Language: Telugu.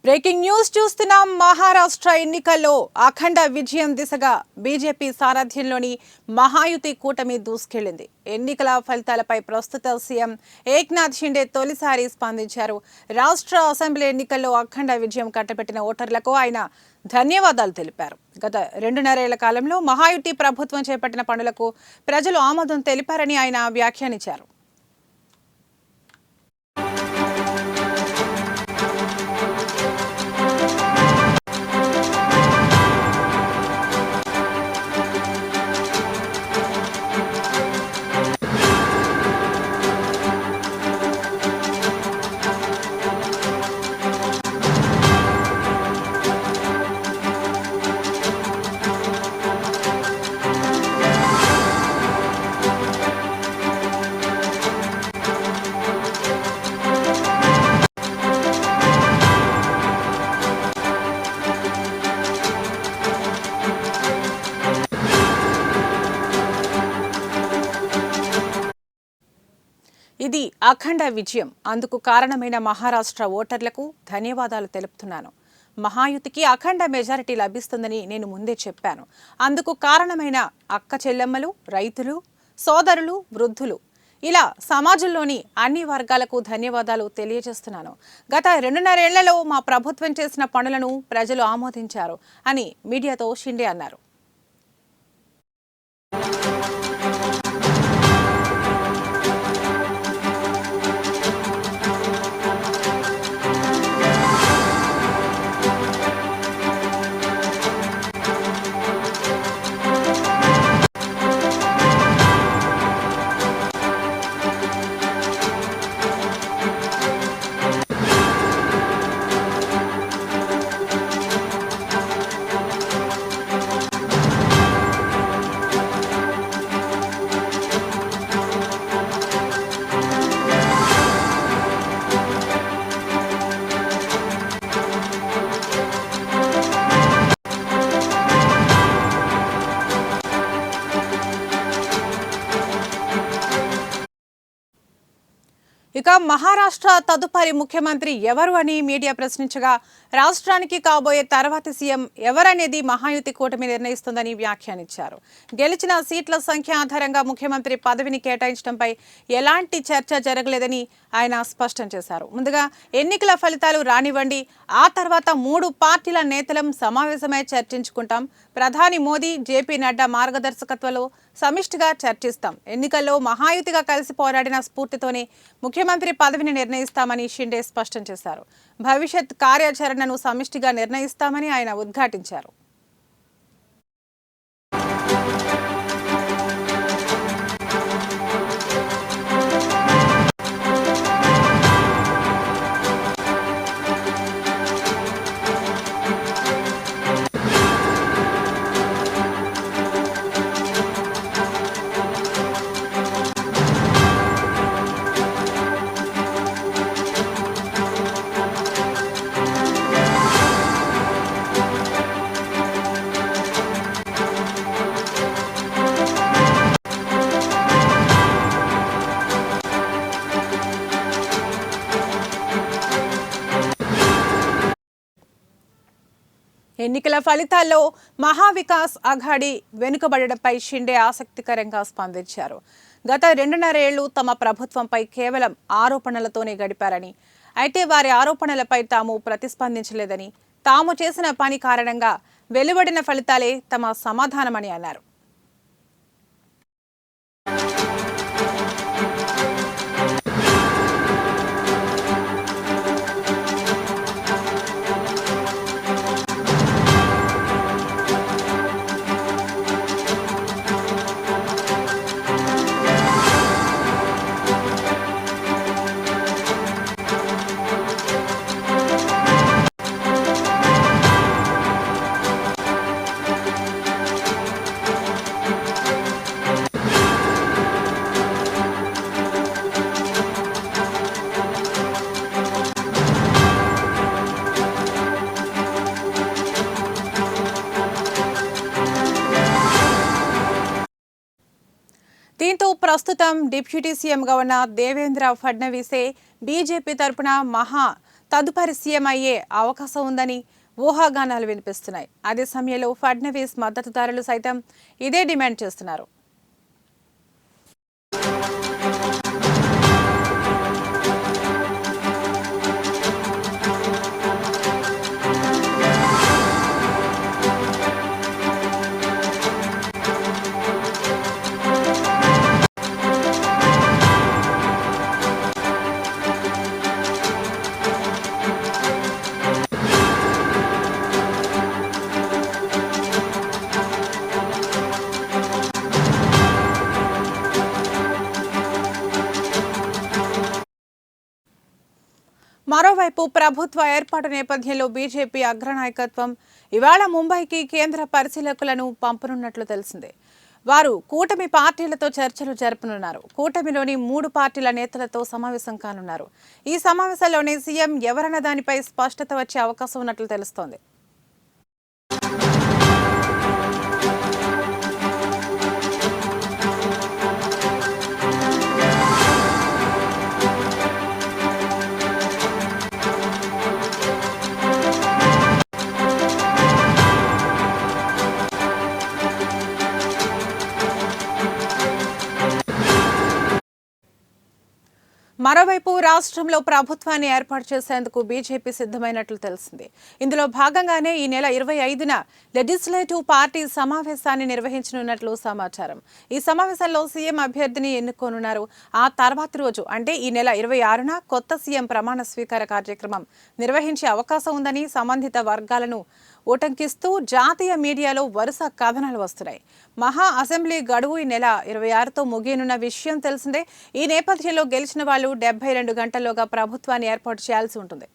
బ్రేకింగ్ న్యూస్ చూస్తున్నాం. మహారాష్ట్ర ఎన్నికల్లో అఖండ విజయం దిశగా బీజేపీ సారథ్యంలోని మహాయుతి కూటమి దూసుకెళ్లింది. ఎన్నికల ఫలితాలపై ప్రస్తుత సీఎం ఏక్నాథ్ షిండే తొలిసారి స్పందించారు. రాష్ట్ర అసెంబ్లీ ఎన్నికల్లో అఖండ విజయం కట్టబెట్టిన ఓటర్లకు ఆయన ధన్యవాదాలు తెలిపారు. గత 2.5 ఏళ్ల కాలంలో మహాయుతి ప్రభుత్వం చేపట్టిన పనులకు ప్రజలు ఆమోదం తెలిపారని ఆయన వ్యాఖ్యానించారు. ఇది అఖండ విజయం. అందుకు కారణమైన మహారాష్ట్ర ఓటర్లకు ధన్యవాదాలు తెలుపుతున్నాను. మహాయుతికి అఖండ మెజారిటీ లభిస్తుందని నేను ముందే చెప్పాను. అందుకు కారణమైన అక్క చెల్లెమ్మలు, రైతులు, సోదరులు, వృద్ధులు, ఇలా సమాజంలోని అన్ని వర్గాలకు ధన్యవాదాలు తెలియజేస్తున్నాను. గత 2.5 ఏళ్లలో మా ప్రభుత్వం చేసిన పనులను ప్రజలు ఆమోదించారు అని మీడియాతో షిండే అన్నారు. ఇక మహారాష్ట్ర తదుపరి ముఖ్యమంత్రి ఎవరు అని మీడియా ప్రశ్నించగా, రాష్ట్రానికి కాబోయే తర్వాతి సీఎం ఎవరనేది మహాయుతి కూటమి నిర్ణయిస్తుందని వ్యాఖ్యానించారు. గెలిచిన సీట్ల సంఖ్య ఆధారంగా ముఖ్యమంత్రి పదవిని కేటాయించడంపై ఎలాంటి చర్చ జరగలేదని ఆయన స్పష్టం చేశారు. ముందుగా ఎన్నికల ఫలితాలు రానివ్వండి, ఆ తర్వాత 3 పార్టీల నేతలం సమావేశమై చర్చించుకుంటాం. ప్రధాని మోదీ, జేపీ నడ్డా మార్గదర్శకత్వంలో సమిష్టిగా చర్చిస్తాం. ఎన్నికల్లో మహాయుతిగా కలిసి పోరాడిన స్ఫూర్తితోనే ముఖ్యమంత్రి పదవిని నిర్ణయిస్తామని షిండే స్పష్టం చేశారు. భవిష్యత్ కార్యాచరణను సమిష్టిగా నిర్ణయిస్తామని ఆయన ఉద్ఘాటించారు. ఎన్నికల ఫలితాల్లో మహావికాస్ అఘాడీ వెనుకబడడంపై షిండే ఆసక్తికరంగా స్పందించారు. గత 2.5 ఏళ్లు తమ ప్రభుత్వంపై కేవలం ఆరోపణలతోనే గడిపారని, అయితే వారి ఆరోపణలపై తాము ప్రతిస్పందించలేదని, తాము చేసిన పని కారణంగా వెలువడిన ఫలితాలే తమ సమాధానమని అన్నారు. దీంతో ప్రస్తుతం డిప్యూటీ సీఎంగా ఉన్న దేవేంద్ర ఫడ్నవీసే బీజేపీ తరపున తదుపరి సీఎం అయ్యే అవకాశం ఉందని ఊహాగానాలు వినిపిస్తున్నాయి. అదే సమయంలో ఫడ్నవీస్ మద్దతుదారులు సైతం ఇదే డిమాండ్ చేస్తున్నారు. మరోవైపు ప్రభుత్వ ఏర్పాటు నేపథ్యంలో బీజేపీ అగ్రనాయకత్వం ఇవాళ ముంబైకి కేంద్ర పరిశీలకులను పంపనున్నట్లు తెలిసిందే. వారు కూటమి పార్టీలతో చర్చలు జరపనున్నారు. కూటమిలోని 3 పార్టీల నేతలతో సమావేశం కానున్నారు. ఈ సమావేశంలోనే సీఎం ఎవరన్న దానిపై స్పష్టత వచ్చే అవకాశం ఉన్నట్లు తెలుస్తోంది. మరోవైపు రాష్ట్రంలో ప్రభుత్వాన్ని ఏర్పాటు చేసేందుకు బీజేపీ సిద్ధమైనట్లు తెలిసింది. ఇందులో భాగంగానే ఈ నెల 25న లెజిస్లేటివ్ పార్టీ సమావేశాన్ని నిర్వహించనున్నట్లు సమాచారం. ఈ సమావేశంలో సీఎం అభ్యర్థిని ఎన్నుకోనున్నారు. ఆ తర్వాతి రోజు అంటే ఈ నెల 26న కొత్త సీఎం ప్రమాణ స్వీకార కార్యక్రమం నిర్వహించే అవకాశం ఉందని సంబంధిత వర్గాలను ఉటంకిస్తూ జాతీయ మీడియాలో వరుస కథనాలు వస్తున్నాయి. మహా అసెంబ్లీ గడువు ఈ నెల 26తో ముగియనున్న విషయం తెలిసిందే. ఈ నేపథ్యంలో గెలిచిన వాళ్ళు 72 గంటల్లోగా ప్రభుత్వాన్ని ఏర్పాటు చేయాల్సి ఉంటుంది.